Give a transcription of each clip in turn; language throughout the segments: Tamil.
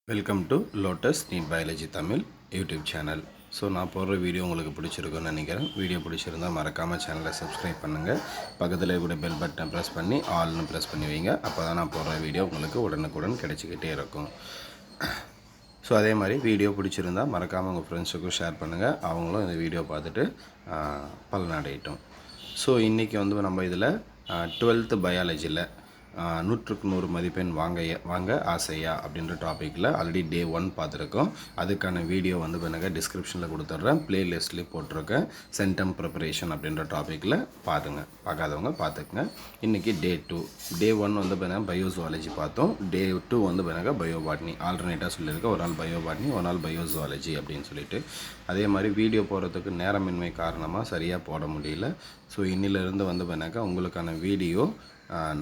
Welcome to Lotus NEET biology Tamil YouTube channel. So நான் போடுற வீடியோ உங்களுக்கு பிடிச்சிருக்குன்னு நினைக்கிறேன். வீடியோ பிடிச்சிருந்தால் மறக்காமல் சேனலை சப்ஸ்கிரைப் பண்ணுங்கள். பக்கத்தில் கூட பெல் பட்டனை ப்ரெஸ் பண்ணி ஆல்னு ப்ரெஸ் பண்ணி வைங்க. அப்போ தான் நான் போடுற வீடியோ உங்களுக்கு உடனுக்குடன் கிடைச்சிக்கிட்டே இருக்கும். ஸோ அதே மாதிரி வீடியோ பிடிச்சிருந்தால் மறக்காமல் உங்கள் ஃப்ரெண்ட்ஸுக்கும் ஷேர் பண்ணுங்கள். அவங்களும் இந்த வீடியோ பார்த்துட்டு பலனடையட்டும். ஸோ இன்றைக்கி நம்ம இதில் 12th பயாலஜியில் 100க்கு 100 மதிப்பெண் வாங்க ஆசையா அப்படின்ற டாப்பிக்கில் ஆல்ரெடி டே 1 பார்த்துருக்கோம். அதுக்கான வீடியோ பண்ணுங்கள், டிஸ்கிரிப்ஷனில் கொடுத்துட்றேன், ப்ளேலிஸ்ட்லேயும் போட்டிருக்கேன். சென்டம் ப்ரிப்பரேஷன் அப்படின்ற டாப்பிக்கில் பார்க்காதவங்க பார்த்துக்குங்க. இன்றைக்கி டே 2. டே 1 பார்த்தீங்கன்னா பயோசுவாலஜி பார்த்தோம். டே 2 பார்த்தீங்கன்னா பயோபாட்னி. ஆல்டர்னேட்டாக சொல்லியிருக்கேன், ஒரு நாள் பயோபாட்னி, ஒரு நாள் பயோசுவாலஜி அப்படின்னு சொல்லிட்டு. அதே மாதிரி வீடியோ போடுறதுக்கு நேரமின்மை காரணமாக சரியாக போட முடியல. ஸோ இன்னிலிருந்து பார்த்தீங்கன்னாக்கா உங்களுக்கான வீடியோ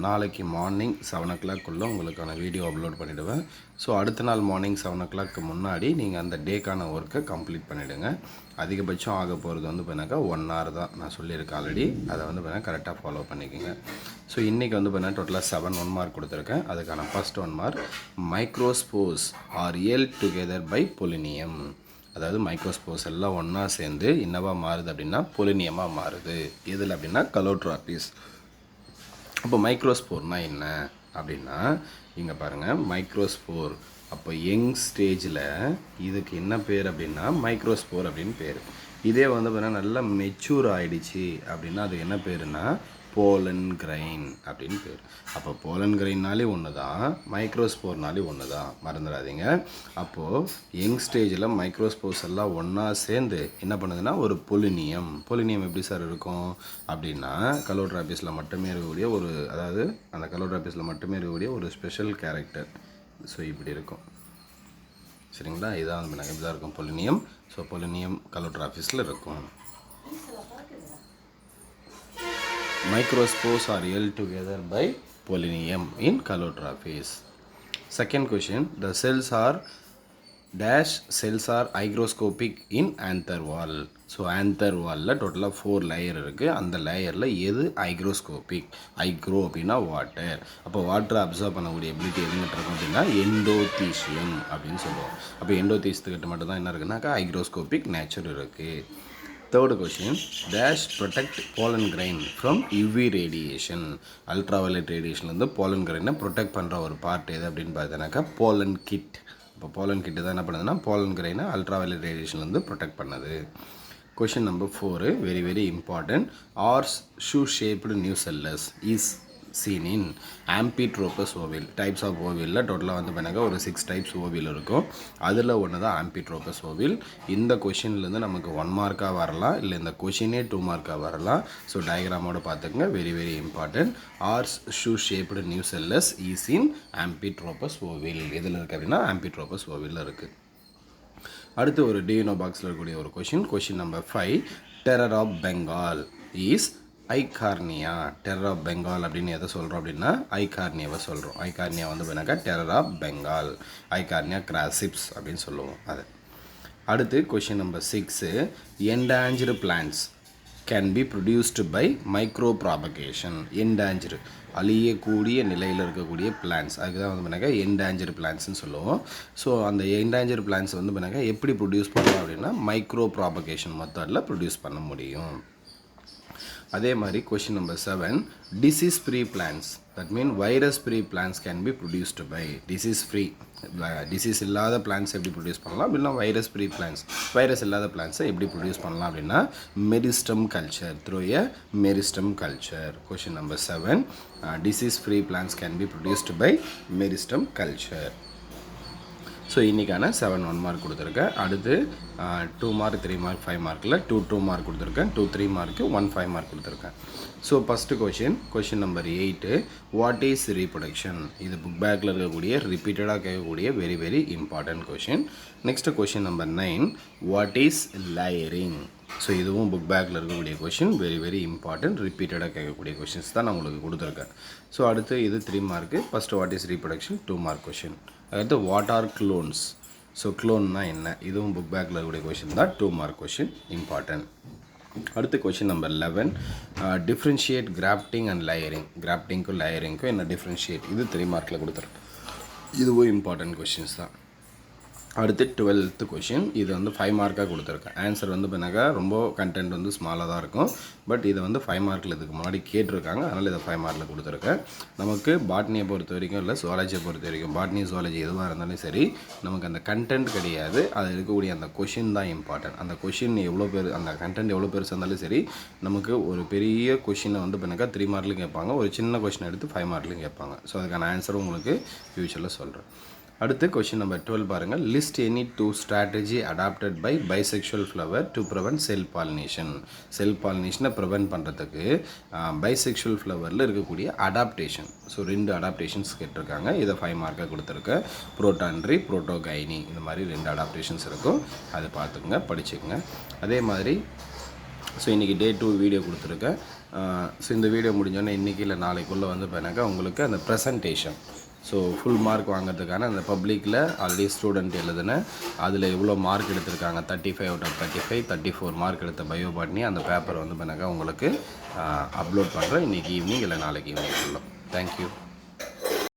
நாளைக்கு மார்னிங் 7 o'clock உங்களுக்கான வீடியோ அப்லோட் பண்ணிவிடுவேன். ஸோ அடுத்த நாள் மார்னிங் 7 o'clock முன்னாடி நீங்கள் அந்த டேக்கான ஒர்க்கை கம்ப்ளீட் பண்ணிவிடுங்க. அதிகபட்சம் ஆக போகிறது பார்த்தீங்கன்னாக்கா 1 hour தான் நான் சொல்லியிருக்கேன் ஆல்ரெடி. அதை பார்த்தீங்கன்னா கரெக்டாக ஃபாலோ பண்ணிக்கோங்க. ஸோ இன்றைக்கி பார்த்தீங்கன்னா டோட்டலாக 7 1 mark கொடுத்துருக்கேன். அதுக்கான first 1 mark, microspores are all together by pollinium. அதாவது மைக்ரோஸ்போர்ஸ் எல்லாம் ஒன்றா சேர்ந்து என்னவா மாறுது அப்படின்னா பொலினியமாக மாறுது. எதில் அப்படின்னா கலோட்ராபிஸ். அப்போ மைக்ரோஸ்போர்னால் என்ன அப்படின்னா இங்கே பாருங்கள், மைக்ரோஸ்போர். அப்போ யங் ஸ்டேஜில் இதுக்கு என்ன பேர் அப்படின்னா மைக்ரோஸ்போர் அப்படின்னு பேர். இதே பார்த்தீங்கன்னா நல்லா மெச்சூர் ஆகிடுச்சு அப்படின்னா அது என்ன பேருன்னா போலன் கிரைன் அப்படின்னு பேர். அப்போ போலன் கிரைன்னாலே ஒன்று தான், மைக்ரோஸ்போர்னாலே ஒன்று தான், மறந்துடாதீங்க. அப்போது யங் ஸ்டேஜில் மைக்ரோஸ்போர்ஸ் எல்லாம் ஒன்றா சேர்ந்து என்ன பண்ணுதுன்னா ஒரு பொலினியம். பொலினியம் எப்படி சார் இருக்கும் அப்படின்னா கலோட்ராபிஸில் மட்டுமே இருக்கக்கூடிய ஒரு, அதாவது அந்த கலோட்ராபிஸில் மட்டுமே இருக்கக்கூடிய ஒரு ஸ்பெஷல் கேரக்டர். ஸோ இப்படி இருக்கும், சரிங்களா? இதான் இப்படி தான் இருக்கும் பொலினியம். ஸோ பொலினியம் கலோட்ராபிஸில் இருக்கும். Microspores are held together by polonium in calotrophes. Second question, the cells are hygroscopic in anther wall. So anther வாலில் டோட்டலாக 4 லேயர் இருக்குது. அந்த லேயரில் எது ஹைக்ரோஸ்கோபிக்? ஹைக்ரோ அப்படின்னா வாட்டர். அப்போ வாட்டரை அப்சர்வ் பண்ணக்கூடிய எபிலிட்டி எதுங்கிட்ட இருக்கும் அப்படின்னா எண்டோதீசியம் அப்படின்னு சொல்லுவோம். அப்போ எண்டோதீசியத்துக்கிட்ட மட்டும் தான் என்ன இருக்குன்னாக்கா ஹைக்ரோஸ்கோபிக் நேச்சர் இருக்குது. Third question, dash protect pollen grain from UV radiation. Ultraviolet ரேடியேஷன்லேருந்து pollen grain ப்ரொடெக்ட் பண்ணுற ஒரு பார்ட் எது அப்படின்னு பார்த்தீங்கன்னாக்கா pollen kit. இப்போ pollen kit தான் என்ன பண்ணுதுன்னா pollen grain அல்ட்ராவயலட் ரேடியேஷன்லேருந்து ப்ரொடெக்ட் பண்ணுது. Question number 4, very very important. Are shoe shaped nucellus is seen in Amphitrchopus ovale. Types of ஓவிலில் டோட்டலாக பண்ணாங்க ஒரு 6 types ஓவில் இருக்கும். அதில் ஒன்று தான் Amphitrchopus ovale. இந்த கொஷின்லேருந்து நமக்கு 1 mark வரலாம், இல்லை இந்த கொஷினே 2 mark வரலாம். ஸோ டயக்ராமோடு பார்த்துக்குங்க, very very important. Horseshoe shaped nucleus is in Amphitrchopus ovale. எதில் இருக்குது அப்படின்னா Amphitrchopus ovale இருக்குது. அடுத்து ஒரு டியூனோ பாக்ஸில் இருக்கக்கூடிய ஒரு question number 5, terror of Bengal is Eichhornia. Terror of Bengal அப்படின்னு எதை சொல்கிறோம் அப்படின்னா ஐகார்னியாவை சொல்கிறோம். ஐகார்னியா பண்ணாக்கா terror of Bengal, Eichhornia crassipes அப்படின்னு சொல்லுவோம் அது. அடுத்து question number 6, endangered plants can be produced by micro propagation. Endangered அழியக்கூடிய நிலையில் இருக்கக்கூடிய பிளான்ஸ், அதுக்கு தான் பண்ணாக்கா என்டாஞ்சர்டு பிளான்ட்ஸ்னு சொல்லுவோம். ஸோ அந்த என்டாஞ்சர்டு பிளான்ஸ் பண்ணாக்கா எப்படி ப்ரொடியூஸ் பண்ணலாம் அப்படின்னா மைக்ரோ ப்ராபகேஷன் மெத்தடில் ப்ரொடியூஸ் பண்ண முடியும். அதே மாதிரி question number 7, disease free plants, that mean virus free plants can be produced by. Disease free, disease இல்லாத பிளான்ஸ் எப்படி ப்ரொடியூஸ் பண்ணலாம் அப்படின்னா வைரஸ் ஃப்ரீ பிளான்ஸ், வைரஸ் இல்லாத பிளான்ஸை எப்படி ப்ரொடியூஸ் பண்ணலாம் அப்படின்னா meristem culture, through a meristem culture. Question number 7, disease free plants can be produced by meristem culture. So இன்றைக்கான 7 1 mark கொடுத்துருக்கேன். அடுத்து 2 mark 3 mark 5 markல 2 mark கொடுத்துருக்கேன், 2 3 mark 1 5 mark கொடுத்துருக்கேன். So first question number 8, what is reproduction? இது புக் பேக்கில் இருக்கக்கூடிய ரிப்பீட்டடாக கேட்கக்கூடிய very very important question. Next question number 9, what is layering? So இதுவும் புக் பேக்கில் இருக்கக்கூடிய கொஷின், வெரி வெரி இம்பார்ட்டன்ட், ரிப்பீட்டடாக கேட்கக்கூடிய கொஷின்ஸ் தான் நான் உங்களுக்கு கொடுத்துருக்கேன். ஸோ அடுத்து இது 3 mark. First what is reproduction 2 mark question. அடுத்து வாட் ஆர் க்ளோன்ஸ்? ஸோ க்ளோன்னா என்ன? இதுவும் புக் பேக்கில் இருக்கக்கூடிய கொஷின் தான், 2 mark கொஷின், இம்பார்ட்டன்ட். அடுத்து question number 11, differentiate grafting and layering. கிராஃப்டிங்க்கும் லேயரிங்க்கும் என்ன டிஃப்ரென்ஷியேட்? இது 3 markல கொடுத்துருக்கேன். இதுவும் இம்பார்ட்டன்ட் கொஷின்ஸ் தான். அடுத்து 12th கொஷின். இது வந்து 5 மார்க்காக கொடுத்துருக்கேன். ஆன்சர் வந்து பண்ணாக்கா ரொம்ப கண்டென்ட் வந்து ஸ்மாலாக தான் இருக்கும். பட் இதை வந்து 5 மார்க்கில் இதுக்கு முன்னாடி கேட்டிருக்காங்க. அதனால் இதை 5 மார்க்கில் கொடுத்துருக்கேன். நமக்கு பாட்னியை பொறுத்த வரைக்கும் இல்லை சுவாலஜியை பொறுத்த வரைக்கும் பாட்னி சுவாலஜி எதுவாக இருந்தாலும் சரி, நமக்கு அந்த கண்டென்ட் கிடையாது, அது இருக்கக்கூடிய அந்த கொஷின் தான் இம்பார்ட்டன்ட். அந்த கொஷின் எவ்வளோ பேர், அந்த கண்டென்ட் எவ்வளோ பெருசாக இருந்தாலும் சரி, நமக்கு ஒரு பெரிய கொஷினை வந்து பண்ணாக்கா 3 மார்க்லையும் கேட்பாங்க, ஒரு சின்ன கொஷின் எடுத்து 5 மார்க்லையும் கேட்பாங்க. ஸோ அதுக்கான ஆன்சர் உங்களுக்கு ஃப்யூச்சரில் சொல்கிறேன். அடுத்து கொஷின் நம்பர் 12 பாருங்கள். List any 2 strategy adopted by bisexual flower to prevent cell pollination. Cell பாலினேஷனை ப்ரிவென்ட் பண்ணுறதுக்கு பைசெக்ஷுவல் ஃப்ளவரில் இருக்கக்கூடிய அடாப்டேஷன். ஸோ 2 அடாப்டேஷன்ஸ் கேட்டிருக்காங்க. இதை 5 மார்க்காக கொடுத்துருக்கேன். புரோட்டான்ட்ரி, புரோட்டோகைனி, இந்த மாதிரி 2 அடாப்டேஷன்ஸ் இருக்கும். அதை பார்த்துக்குங்க, படிச்சுக்கோங்க. அதே மாதிரி ஸோ இன்றைக்கி டே 2 வீடியோ கொடுத்துருக்கேன். ஸோ இந்த வீடியோ முடிஞ்சோடனே இன்றைக்கி இல்லை நாளைக்குள்ளே வந்து பண்ணாக்கா உங்களுக்கு அந்த ப்ரெசன்டேஷன், ஸோ ஃபுல் மார்க் வாங்கிறதுக்கான அந்த பப்ளிக்கில் ஆல்ரெடி ஸ்டூடெண்ட் எழுதுனேன், அதில் எவ்வளோ மார்க் எடுத்திருக்காங்க, 35 out of 35, 34 மார்க் எடுத்த பயோ பாட்னி, அந்த பேப்பர் வந்து பண்ணாக்கா உங்களுக்கு அப்லோட் பண்ணுறேன் இன்றைக்கி ஈவினிங் இல்லை நாளைக்கு ஈவினிங் ஃபுல்லாக. தேங்க்யூ.